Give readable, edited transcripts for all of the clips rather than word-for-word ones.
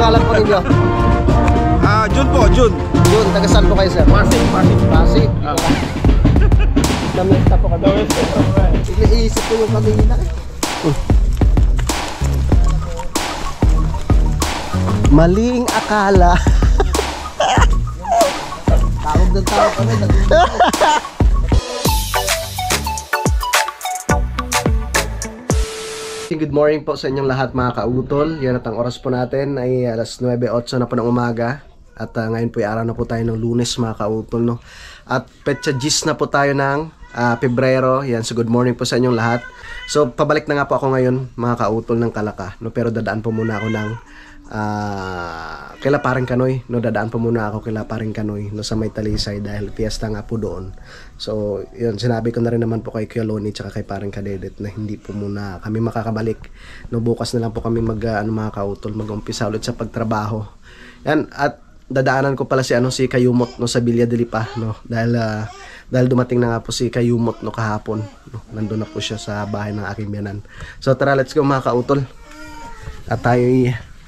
pangalan po ninyo? Jun po, Jun. Jun, taga saan po kayo, sir? Pasig. Pasig. Damista po kami. Iniisip ko yung kanina. Maling akala. Tawag ng tawag kami. Good morning po sa inyong lahat mga kautol. Yan at ang oras po natin ay alas 9:08 na po ng umaga. At ngayon po ay araw na po tayo ng Lunes mga kautol, no? At petsa gis na po tayo ng Pebrero. Yan, so good morning po sa inyong lahat. So pabalik na nga po ako ngayon mga kautol ng Kalaka, no? Pero dadaan po muna ako ng kila Paring Kanoy, no? Dadaan po muna ako kila Paring Kanoy, no, sa may Talisay dahil fiesta nga po doon. So yun, sinabi ko na rin naman po kay Kuya Loni tsaka kay Paring Kadedet na hindi po muna kami makakabalik, no? Bukas na lang po kami mga kautol, mag-umpisa ulit sa pagtrabaho. Yan, at dadaanan ko pala si Kayumot, no, sa Villa de Lipa, no, dahil dumating na nga po si Kayumot, no, kahapon, no, nandun na po siya sa bahay ng aking biyanan. So tara, let's go mga kautol, at tayo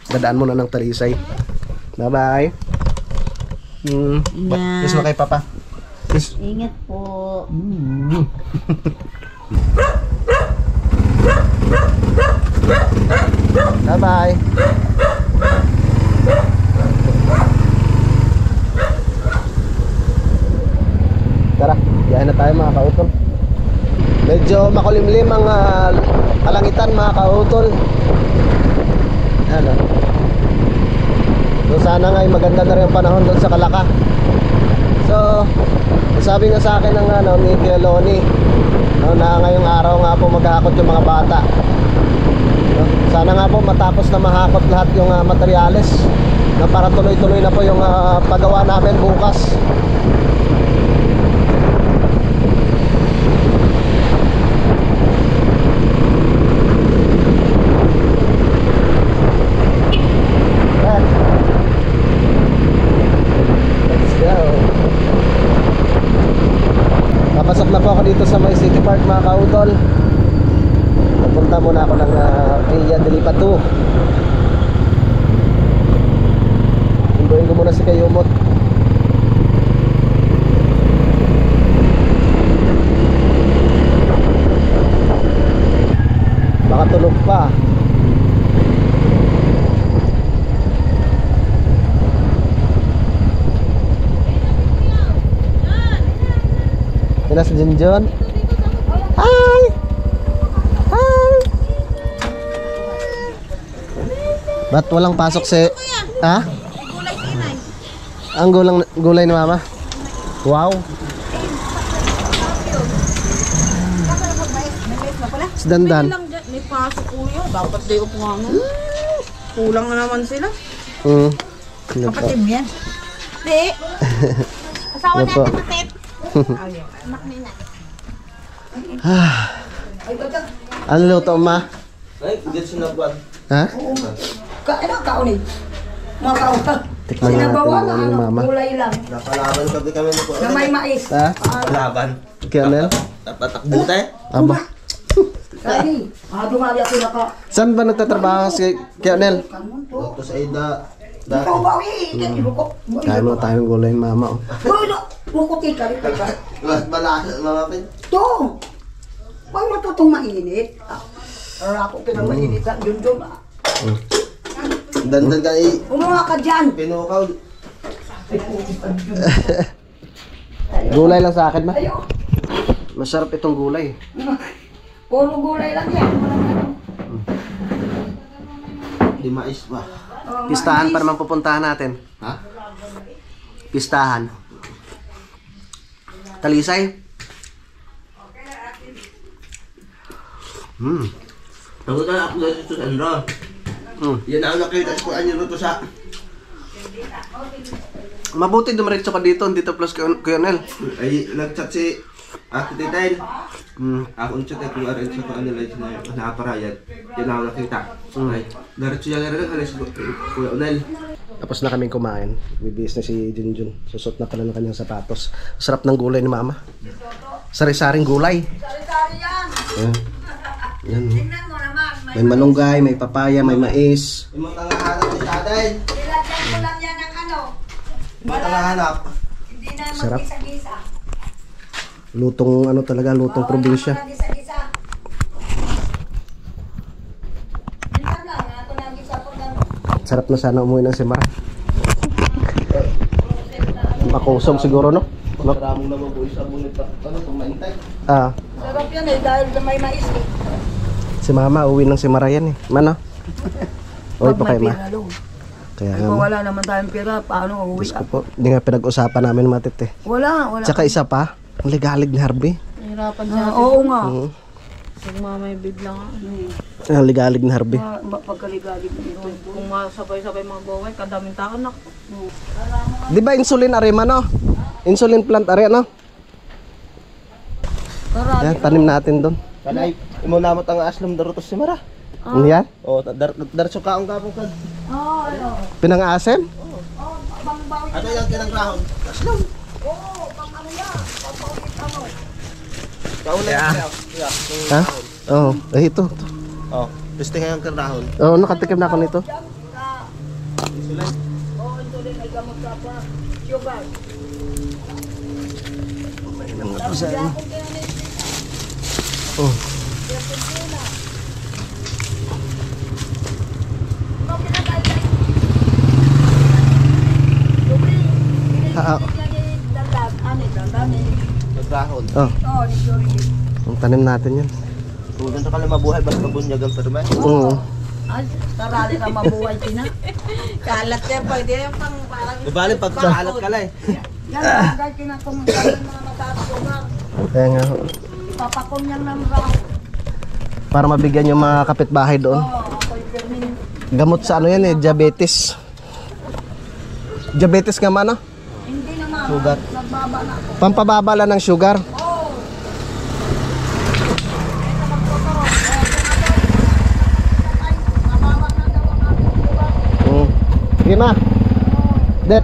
dadaan muna ng Talisay. Bye bye. Kiss mo kay Papa. Kiss. Ingat po. Bye bye. Tara, biyahe na tayo mga kautol. Medyo makulimlim ang kalangitan mga kautol. Ano? So sana nga ay maganda na rin ang panahon doon sa Kalaka. So sabi nga sa akin ng ni Kuya Loni, no, na ngayong araw nga po maghahakot yung mga bata, no? Sana nga po matapos na mahakot lahat yung materyales, na para tuloy-tuloy na po yung paggawa namin bukas. Papasok na po ako dito sa may City Park mga kautol. Pupunta muna ako ng Villa de Lipa 2. Hinduin ko muna si Kayumot. Baka tulog pa. Yan si Junjun. Hi! Hi! Ba't walang pasok si... Ha? Ang gulay ni Mama. Wow! Si Dandan. May pasok ko yun. Dapat di upuan. Kulang na naman sila. Kapatid yan. Di. Asawa natin kapatid. Anak nila. Ano luto, Ma? Ay, get sinabad. Ha? Ano kaunin? Mga kaunin. Tikman na natin yung Mama. Kulay lang. Napalaban kami mo po. Na may mais. Ha? Laban. Kaya Nel? Tapatakbo tayo. Aba. Ay, dumali ako naka. Saan ba nagtatrabaho si Kaya Nel? Ito sa Ida. Ikaw ba? Ibukok. Kaya mo tayong gulay ni Mama. Bukutin ka rin. Malasa, mamapin. Ito. Huwag matutong mainit. Ako pinang mainit sa Junjun. Dandan ka Umuha ka dyan. pinukaw. Gulay lang sa akin, Ma. Masarap itong gulay. Puro gulay lang yan. Di mais ba? Pistahan pa naman pupuntahan natin. Ha? Pistahan. Talisay. Ako na ako dito sa Andro. Yan ang nakita ko anyo to sa. Mabuti dumiretso ka dito plus Kuya Nel. Ay nagchat si Ate Titail. Ako ang chat ko arin sa analyze na naparayad. Yan ang nakita. Ay, diretso yan rin alis ko Kuya Onel. Tapos na kaming kumain. Bibihis na si Junjun. Susot na pala ng kanyang sapatos. Sarap ng gulay ni Mama. Sari-saring gulay. Sari-sari yan. Yan. Tingnan mo naman. May malunggay, may papaya, may mais. Yung mga tangahanan ni Ate. Tay. Nilagyan ko lang yan ng ano. Ba't ang hahanap? Hindi na Sarap. magisa-gisa. Lutong ano talaga, lutong probinsya. Magisa-gisa. Minsan lang, ako nagisa po ng Sarap na sana umuwi ng Simara. Makusog siguro, no? Maraming naman po isa mo nito. Ano, pamaintay. Ah, sarap yan eh, dahil may mais eh. si Mama uwi ng Simara yan eh. Mano? Uwi pa kay Ma. Lalo. Kaya Kung wala naman tayong pera, paano uuwi Diyos ka? ko po. Hindi nga pinag-usapan namin matit eh. Wala. Tsaka isa pa, ang ligalig ni Harvey. Nahirapan siya. Oo nga. Nagmamay bigla nga. Ang ligalig ni Harvey. Pagkaligalig nito. Kung masabay-sabay mga baway, kadaming tao na. Di ba insulin are no? Insulin plant are no? Yan, tanim natin doon. Kanay, imo namot ang aslom darutos si Mara. Ano yan? O, darso kaong kapong kag. Pinang-asem? Ano yung kinangrahon? Aslom. Kauna yan. Ha? Oo. Eh, ito. Oh, gusto nga yung kinangrahon. Oo, nakatikim na ako nito. Oh. Ah, Kinangrahon. oh. Ang tanim natin yan. Kung ganito ka lang mabuhay, basta mabunyag ang perme. Oo. Tarali na mabuhay sina. Kalat yan, pwede yan pang parang... Bali, pag kaalat ka lang eh. Yan bagay kinakumungan ng mga mataas ko na. Kaya nga, Papakom niyang ng raw. para mabigyan yung mga kapitbahay doon. Ako'y permin. Gamot sa ano yan eh, diabetes. Diabetes nga man, no? Hindi naman. Sugar. Nagbaba na ako. Pampababa lang ng sugar. Sige ma. Det.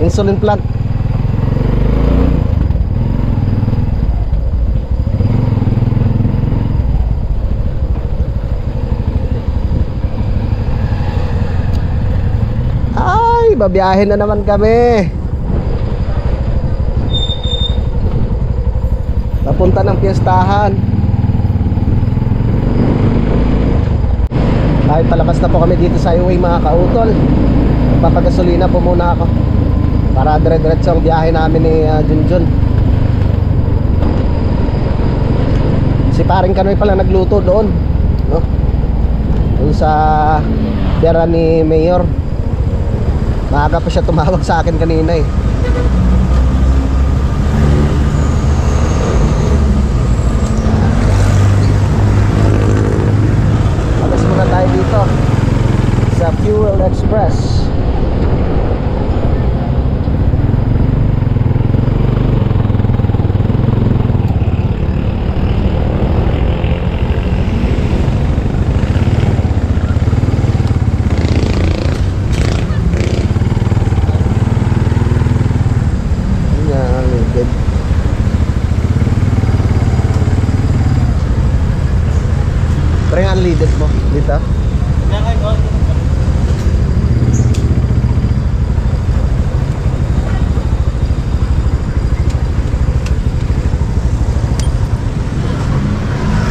Insulin plant. Ay, babiyahin na naman kami. Papunta ng piyestahan. Ay, palabas na po kami dito sa highway mga kautol. Papagasolina po muna ako para dire-diretso ang biyahe namin ni Junjun. Si paring Kanoy pala nagluto doon, no? Doon sa tira ni Mayor. Maaga pa siya tumawag sa akin kanina eh. Alas muna tayo dito sa Fuel Express. Pero yung unleaded mo dito?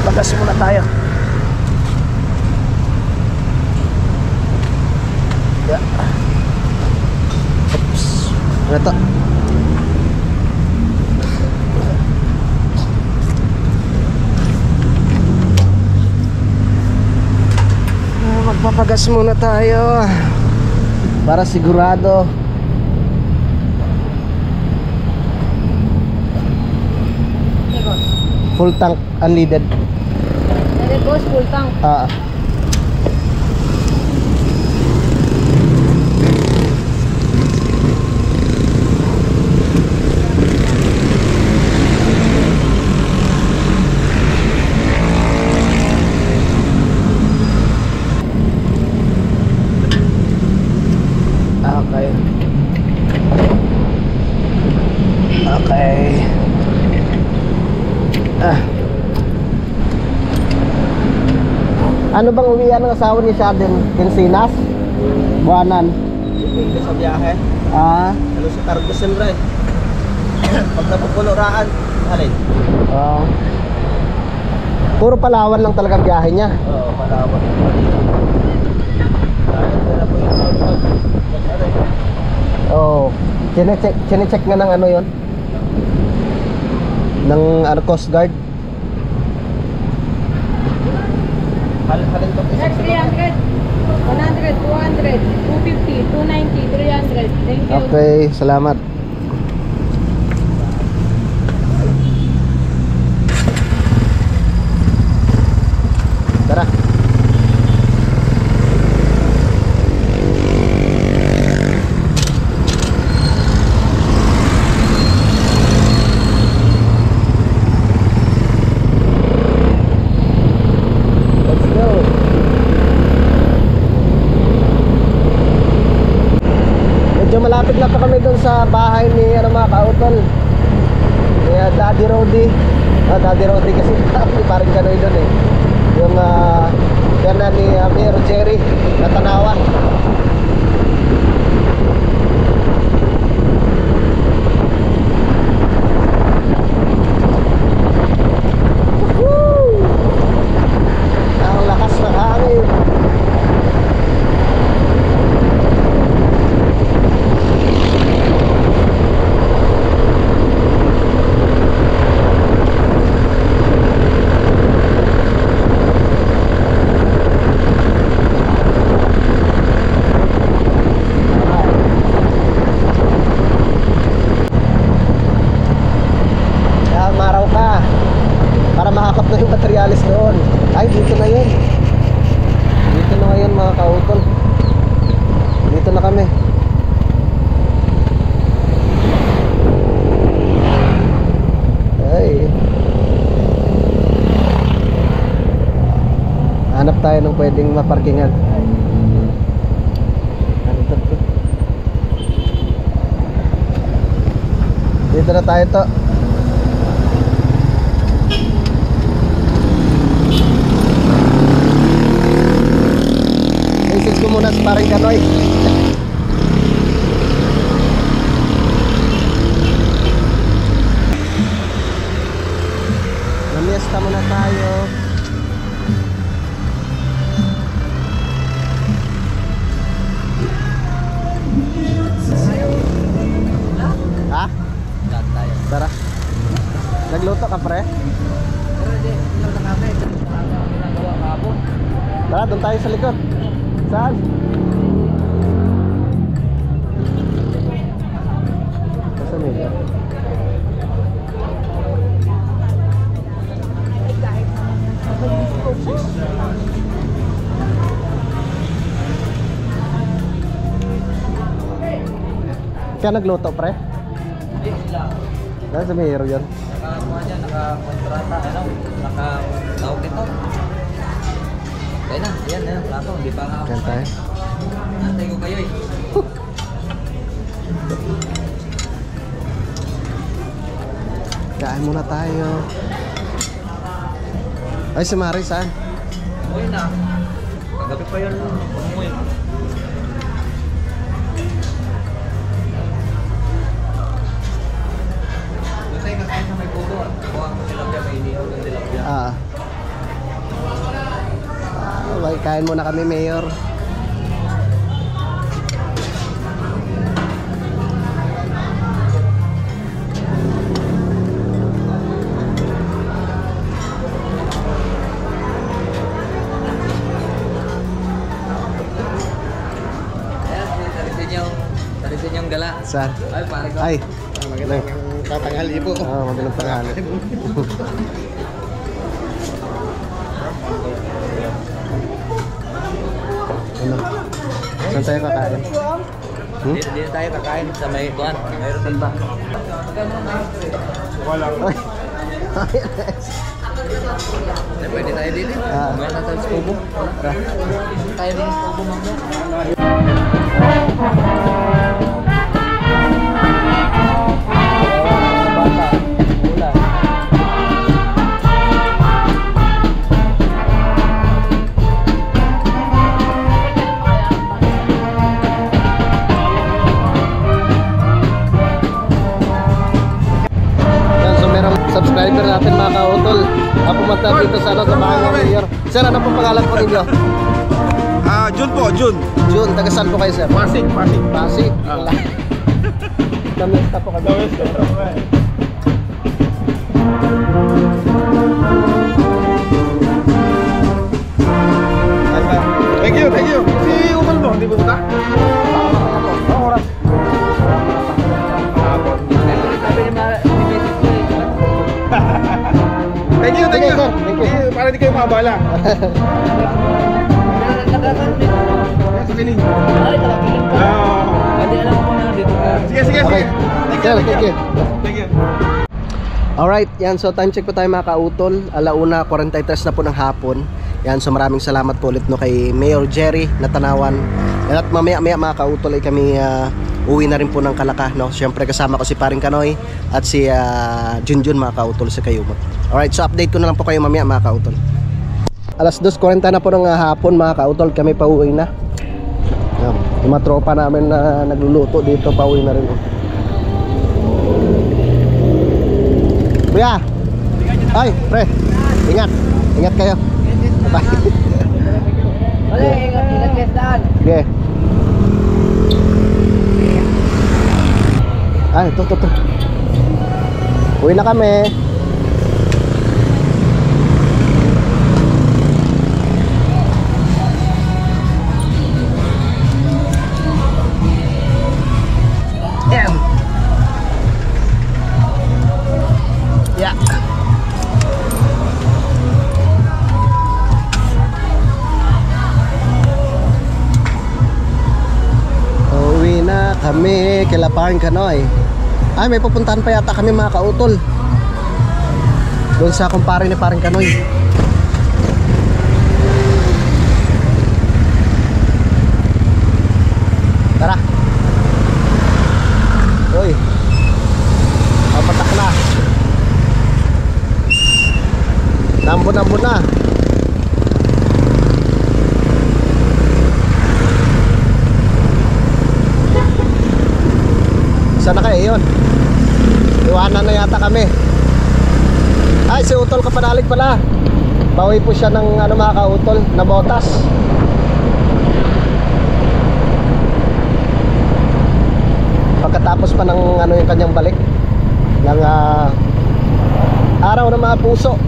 Bagas muna tayo. Yeah. Oops. Ano to? Magpapagas muna tayo para sigurado. Full tank unleaded. Pwede boss, full tank. Okay. Okay. Ano bang uwian ng asawa ni Shaden? Kinsinas? Buwanan? Dito sa biyahe. Ah, Ano sa Cargo Sembra eh. Pag napupuluraan, halin. Puro Palawan lang talaga biyahe niya. Oo, Palawan. Dahil nila po yung Oo. Chinecheck nga ng ano yon, ng Coast Guard. halin to. 300, 100, 200, 250, 290, 300. Thank you. Okay, salamat. Tara. Let's go. Medyo malapit na pa kami dun sa bahay ni mga kautol. Ni Daddy Rody. Daddy Rody kasi parang Kanoy dun eh. Yung yan na ni Mayor Jerry na Tanawan. Woo! Ang lakas ng hangin. Maraw ka para mahakap na yung materialis doon. Ay, dito na yun. Dito na ngayon mga kautol. Dito na kami. Ay, hanap tayo ng pwedeng maparkingan. Dito na tayo to. Message ko muna sa parang Kanoy. Namiesta muna tayo. Ha? Tara. Nagluto ka pre? Tara, doon tayo sa likod. Saan? Saan nila? Kaya nagluto pre? Hindi sila. Dahil sa mayroon yun. Nakakuha niya, nakakontrata, nakatawag ito. Kaya na, yan, plato, hindi pa nga. Yan tayo. Nantay ko kayo eh. Kain muna tayo. Ay, si Mari saan? Umuwi na. Kagabi pa yun, umuwi. Doon tayo kakain sa may puto. Kuha ko tilapia, may inihaw ng tilapia. Okay, kain muna kami, Mayor. Tarisin yung gala. Saan? Ay, pare ko. Ay, Magandang tatanghali po. magandang tanghali. Ano? Saan tayo kakain? Hindi na tayo kakain sa may buwan. Mayroon din ba? Ay. Ay, pwede tayo dito. Kumain na tayo sa kubo. Tayo din sa kubo mamaya. natin mga kautol. Pumunta dito sa bahay ng Mayor. Sir, ano pong pangalan po ninyo? Jun po, Jun. Jun, taga saan po kayo, sir? Pasig. Pasig. Namista po kami. Thank you. Si Umal mo, hindi pumunta? Oras. Thank you. Sir. Thank you. Para di kayo mabala. Sa kining. Sige. Okay. Sir, thank you. Thank you. Alright, yan. So time check po tayo mga kautol. 1:43 na po ng hapon. Yan, so maraming salamat po ulit no kay Mayor Jerry Natanawan. Yan, at mamaya mga kautol ay kami uwi na rin po ng Kalaka, no? Siyempre kasama ko si Paring Kanoy at si Junjun mga kautol sa Kayumot. Alright, so update ko na lang po kayo mamaya mga kautol. 2:40 na po ng hapon mga kautol, kami pa uwi na. Yan, yung mga tropa namin na nagluluto dito pa uwi na rin. Kuya! Ay, pre! Ingat kayo. Bye. Ingat. Okay. Ay, ito. Uwi na kami. Yeah. Uwi na kami kila Paring Kanoy. Ay, may pupuntahan pa yata kami mga kautol. Doon sa kumpare ni Paring Kanoy. Tara. Uy. Papatak na. Nambon na. Sana kayo yun. Iwanan na yata kami. Ay, si Utol Kapanalig pala. Bawi po siya ng mga kautol na botas. Pagkatapos pa ng yung kanyang balik ng araw ng mga puso,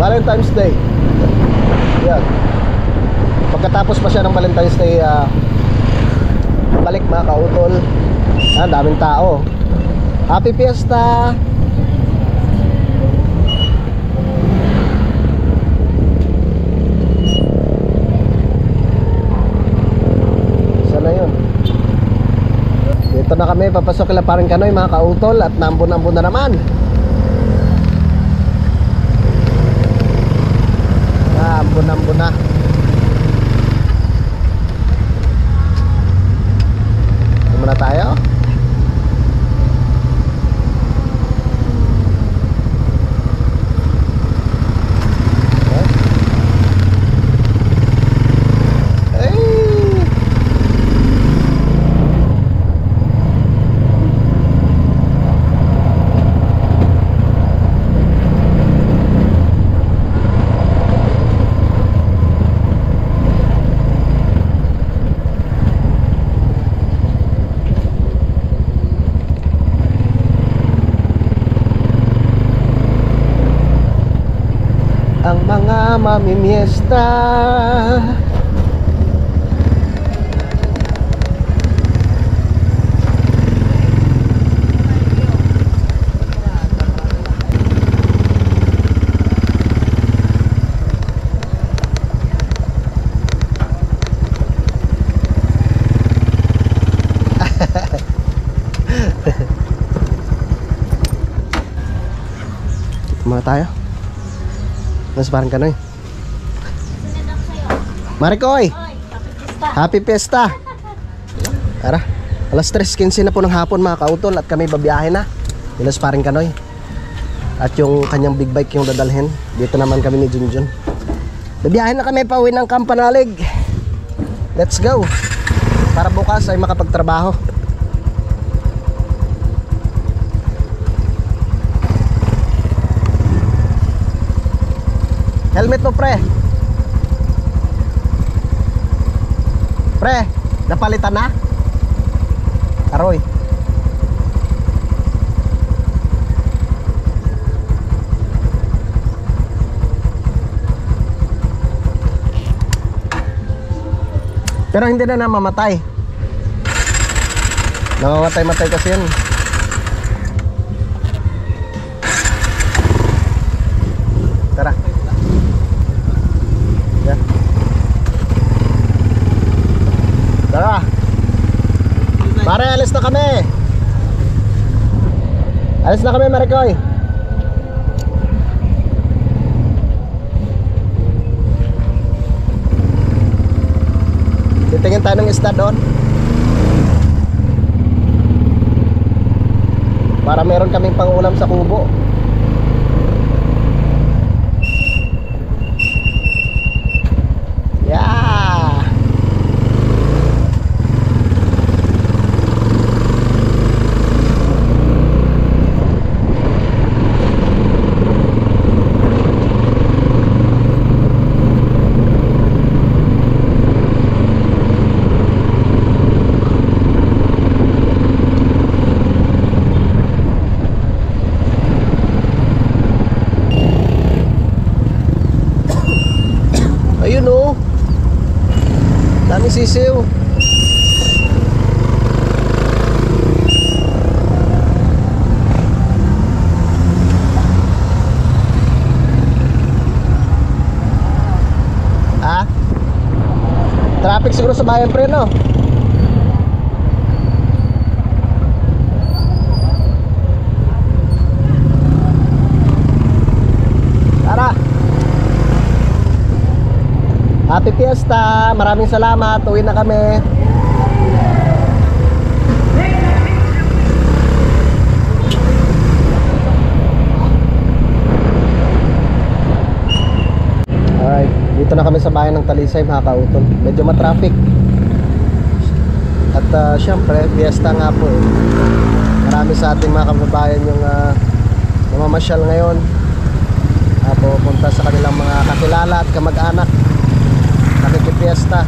Valentine's Day. Yan. Pagkatapos pa siya ng Valentine's Day balik mga kautol. Daming tao. Happy Fiesta. Sana yun. Dito na kami, papasok kila Paring Kanoy mga kautol. At nambon na naman. Nambon na. Muna tayo. Ang mga mamimiesta. Muna tayo. Mas Paring Kanoy. Marikoy. Happy Fiesta. Tara. 3:15 na po ng hapon mga kautol at kami babiyahe na. Mas Paring Kanoy. At yung kanyang big bike yung dadalhin. Dito naman kami ni Junjun. Babiyahe na kami pauwi ng Kampanalig. Let's go. Para bukas ay makapagtrabaho. Helmet mo, pre. Pre, napalitan na? Aroy. Pero hindi na namamatay. Namamatay-matay kasi yun. Tara. Yan. Tara. Pare, alis na kami. Alis na kami, Maricoy. Titingin tayo ng isda doon para meron kaming pangulam sa kubo. Yeah. Ayun oh, dami sisiw. Ah, traffic siguro sa bayan, pre, no? Tara. Happy Fiesta! Maraming salamat. Uwi na kami. Alright, dito na kami sa bayan ng Talisay, mga kautol. Medyo matraffic. At syempre, fiesta nga po eh. Marami sa ating mga kababayan yung namamasyal ngayon. Pupunta sa kanilang mga kakilala at kamag-anak. Nakikipiesta.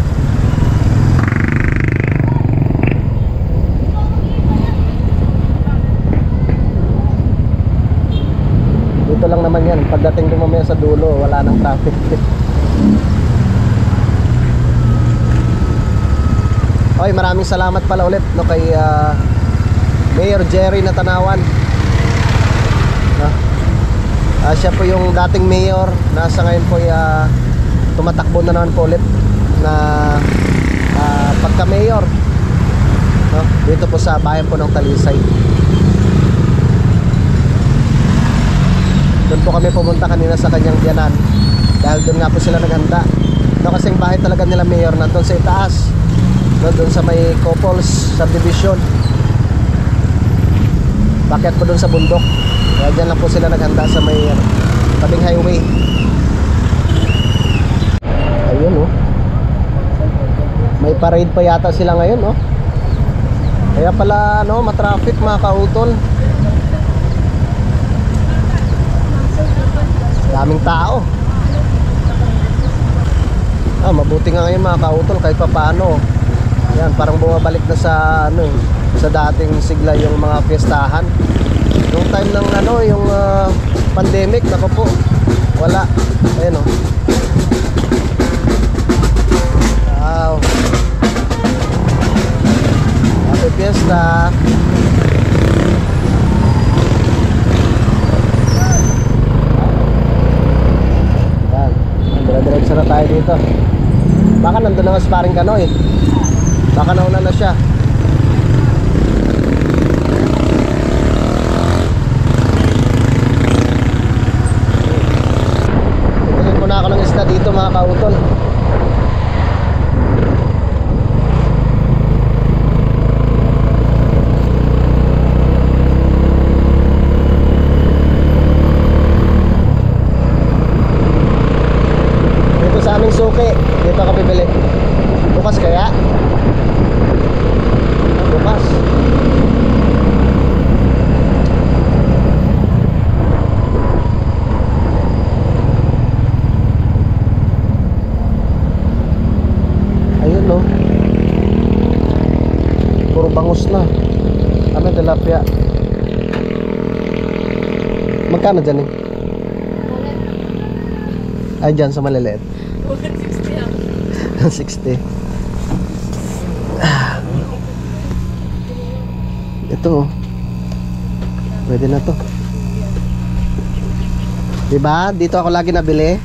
Dito lang naman yan. Pagdating din mamaya sa dulo, wala nang traffic. Okay, maraming salamat pala ulit no, kay Mayor Jerry Natanawan. Siya po yung dating mayor. Nasa ngayon po tumatakbo na naman po ulit na pagka-mayor, no? Dito po sa bayan po ng Talisay. Doon po kami pumunta kanina sa kanyang biyanan dahil doon nga po sila naghanda, no? Kasing bahay talaga nila mayor nandun sa itaas, no? Doon sa may Couples subdivision, bakit po doon sa bundok. Kaya dyan lang po sila naghanda sa may tabing highway. Ayun oh, may parade pa yata sila ngayon oh. Kaya pala no, matraffic, mga kautol. Daming tao. Mabuti nga ngayon, mga kautol, kahit pa paano. Yan, parang bumabalik na sa sa dating sigla yung mga fiestahan. Yung time ng yung pandemic, nako po, wala. Ayun oh. Wow. Happy Fiesta. Yan. Dire-diretso na tayo dito. Baka nandun na sparring canoe. Baka nauna na siya. Tingin ko na ako ng isda dito, mga kautol. Sa aming suki, dito ka bibili. Bukas kaya? Bukas. Magkano dyan eh? Ay, dyan sa maliliit. 60. Ito oh. Pwede na to. Diba? Dito ako lagi nabili.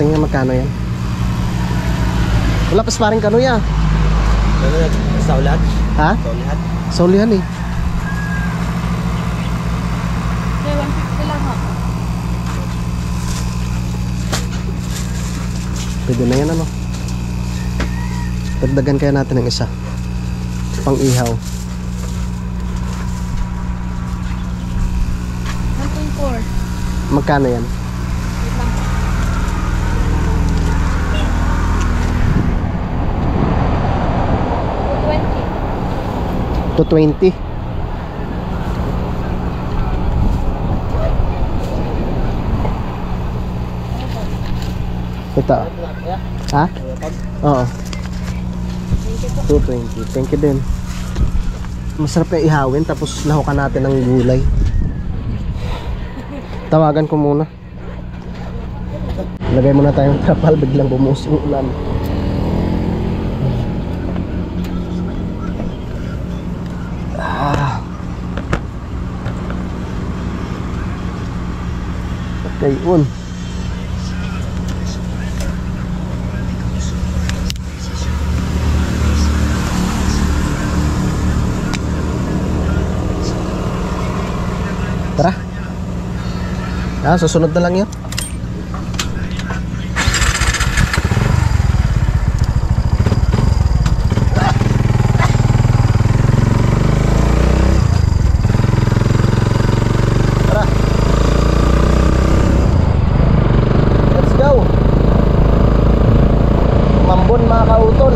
Tingnan magkano yan. Wala pa sparring kanoy ah. Saulat? Ha? Saulat? Saulihan eh. Okay, 150 lang ha. Pwede na yan ano. Dagdagan kaya natin ng isa. Pang ihaw. 1.4. Magkano yan? Wait lang. $220. Ito. Ha? Oo. 220. Thank you din. Masarap yung ihawin tapos lahukan natin ng gulay. Tawagan ko muna. Lagay muna tayong trapal, biglang bumuhos yung ulan. Okay, un. Tara. Susunod na lang yun. Tara. Let's go. Mambon mga kautol.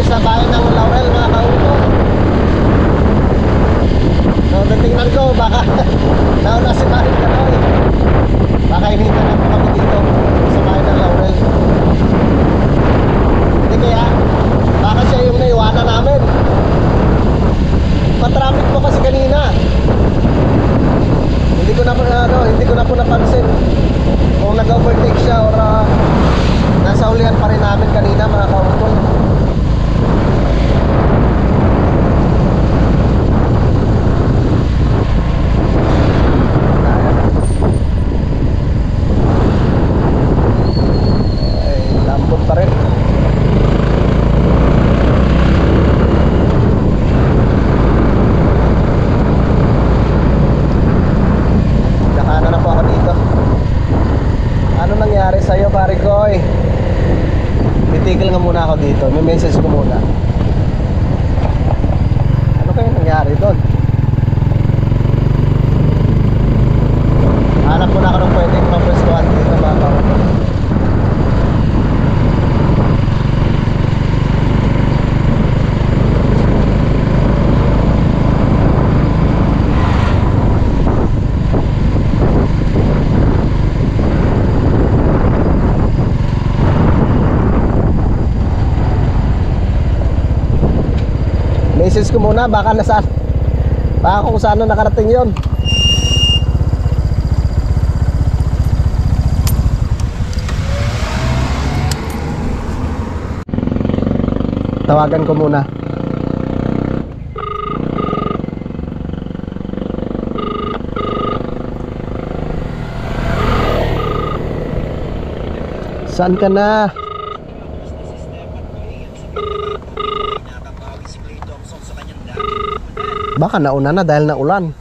Sa bayan ng Laurel mga kautol. So natingnan ko baka nauna si Marin Kanoy. Baka hinihintay na po kami dito sa bayan ng Laurel. Hindi kaya baka siya yung naiwanan namin. Matraffic po kasi kanina. Hindi ko na po napansin kung nag-overtake siya or nasa ulihan pa rin namin kanina mga kautol. Sa'yo pare ko eh. Titigil nga muna ako dito. May message ko muna. Ano kaya nangyari doon? Hanap muna ako ng pwedeng mapwestuhan dito mga kautol. Message ko muna baka kung saan na nakarating yon. Tawagan ko muna. Saan ka na? Baka nauna na dahil naulan.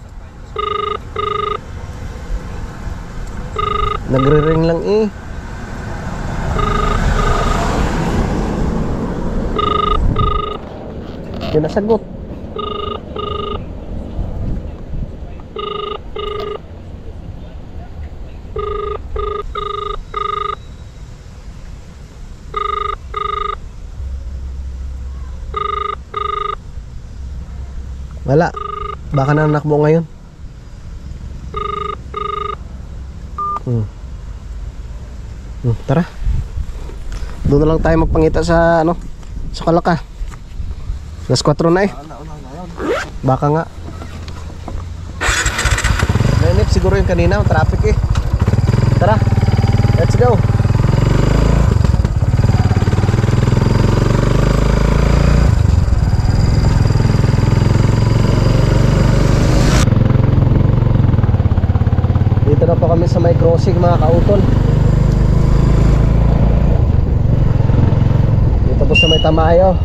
Nagre-ring lang eh. Kinasagot. Wala. Baka nanakbo ngayon. Tara. Doon na lang tayo magpangita sa ano, sa Kalaka. Alas 4 na eh. Baka nga. Nainip siguro yung kanina, ang traffic eh. Tara, let's go. Dito na po kami sa may crossing mga kautol. Dito po sa may Tamayo.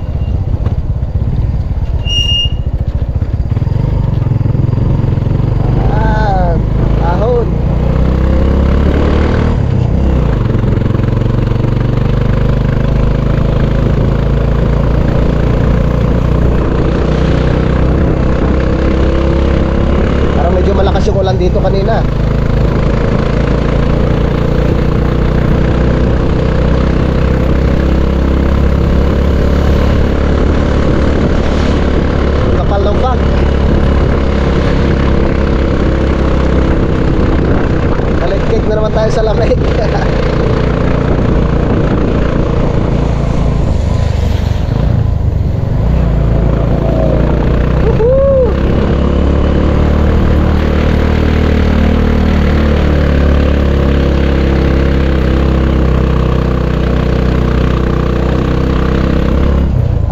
Ahon. Parang medyo malakas yung ulan dito kanina. Kapal ng bag. Kaligkik na naman tayo sa lamig.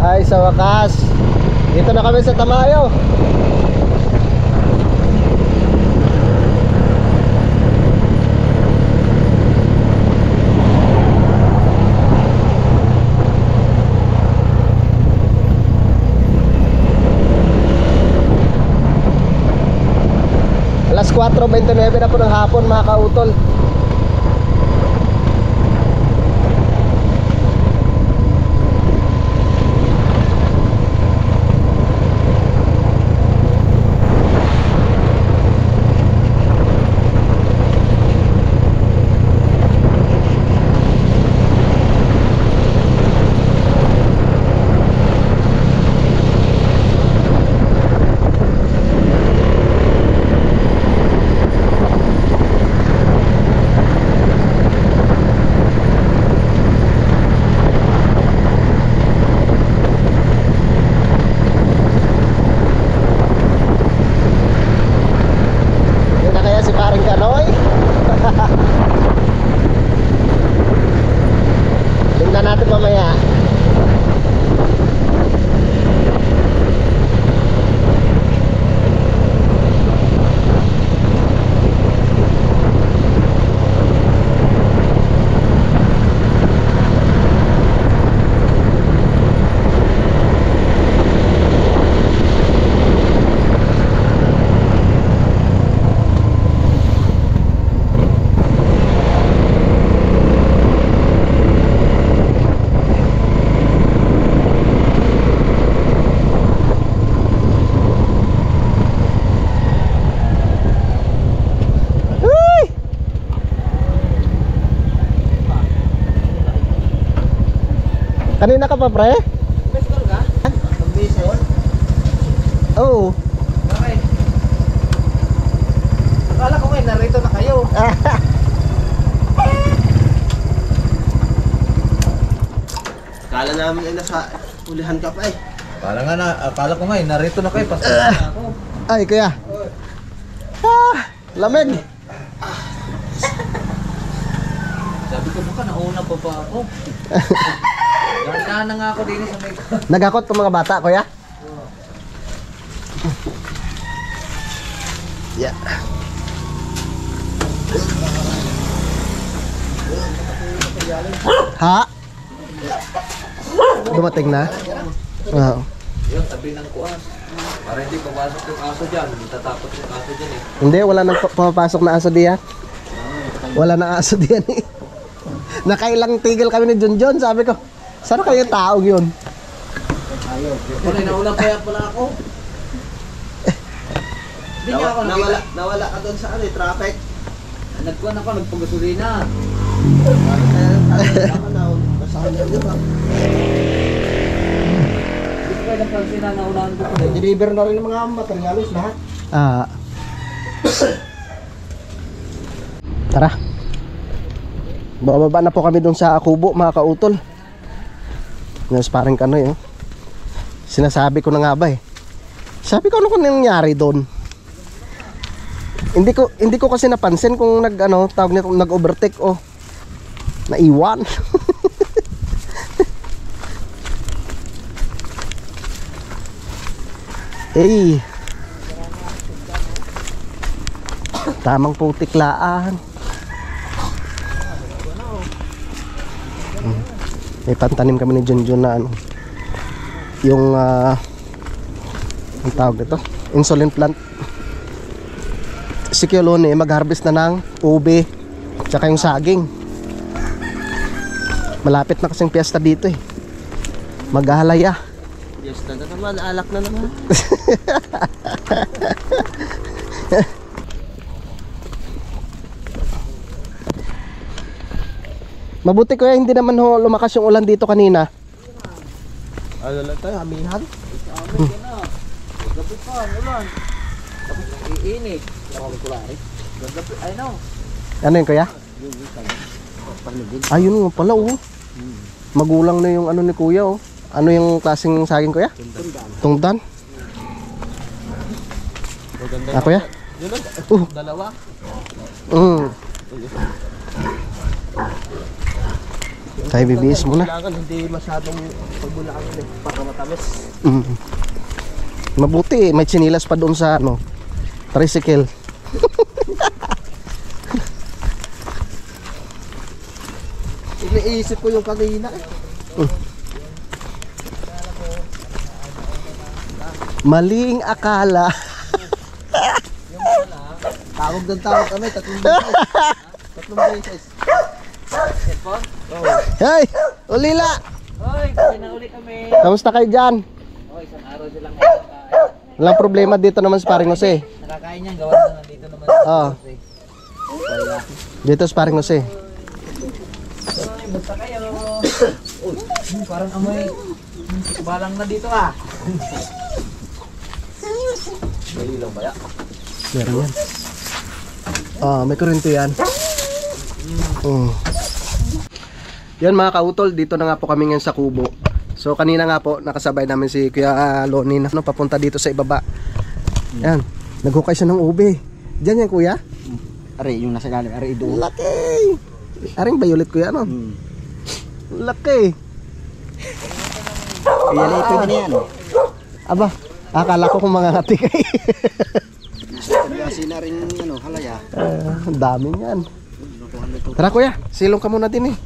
Ay, sa wakas dito na kami sa Tamayo. Alas 4:29 na po ng hapon mga kautol. Tingnan natin mamaya. Kanina ka pa, pre? Pistol ka? Pag-bisol? Oo. Okay. Akala ko ngayon, narito na kayo. Akala namin ay nasa ulihan ka pa eh. Akala ko nga narito na kayo, pasok na ako. Ay, kuya. Lamig. Sabi ko baka nauna pa ako. Ganda na nga ako din sa may... Nagakot pa mga bata, kuya? Yeah. Ha? Dumating na? Oo. Yun, tabi ng kuas. Para hindi papasok yung aso dyan. Tatapos yung aso dyan eh. Hindi, wala nang pumapasok na aso diyan. Wala na aso diyan eh. Nakailang tigil kami ni Junjun, sabi ko. Saan kayo taong yun? Wala, nauna kaya pala ako. Hindi nga ako Nawala ka doon sa ano eh, traffic. Nagkuhan ako, nagpagasolina. Hindi ko kailang pansin na naunahan ko. Deliver na rin ng mga materialis lahat. Tara. Bababa na po kami dun sa kubo mga kautol. Yung sparring kanoy eh. Sinasabi ko na nga ba eh. Sabi ko ano kung nangyari doon. Hindi ko kasi napansin kung tawag nito, nag-overtake o naiwan. Eh. Tamang putiklaan. May pantanim kami ni Junjun na yung ang tawag nito, insulin plant. Si Kiolone mag-harvest na ng ube tsaka yung saging. Malapit na kasing piyesta dito eh. Maghahalaya. Piyesta na naman, alak na naman. Mabuti kuya hindi naman lumakas yung ulan dito kanina. Ano lang tayo, hamihan? Gabi pa, ulan. Tapos iinit. Gabi, I know. Ano yun kuya? Ayun nga pala oh. Magulang na yung ni kuya oh. Ano yung klaseng saging kuya? Tungdan. Ah kuya? Yun lang, dalawa. Tayo bibihis muna. Kailangan hindi masyadong pagbulakan para matamis. Mabuti may tsinilas pa doon sa tricycle. Iniisip ko yung kanina eh. Maling akala. Yung pala, tawag ng tawag kami, 3 beses. 3 beses. Cellphone? Hey! Ulila! Hoy, kami na uli kami. Kamusta kayo dyan? Oh, isang araw silang nakakain. Walang problema dito naman sa Paring Jose. Nakakain yan, gawa na nandito naman. Dito sa Paring Jose. Basta kayo. Uy, parang amoy balang na dito ah. Dali lang ba ya? Meron yan. May kurento yan. Yan mga kautol, dito na nga po kami ngayon sa kubo. So kanina nga po, nakasabay namin si Kuya Loni na papunta dito sa ibaba. Yan, naghukay siya ng ube. Diyan yan kuya? Ari, yung nasa galing, ari doon. Laki! Aring violet kuya Laki! Ito na yan. Aba, akala ko kung mga ngati kayo. Kasi na rin halaya. Ang dami yan. Tara kuya, silong ka muna din eh.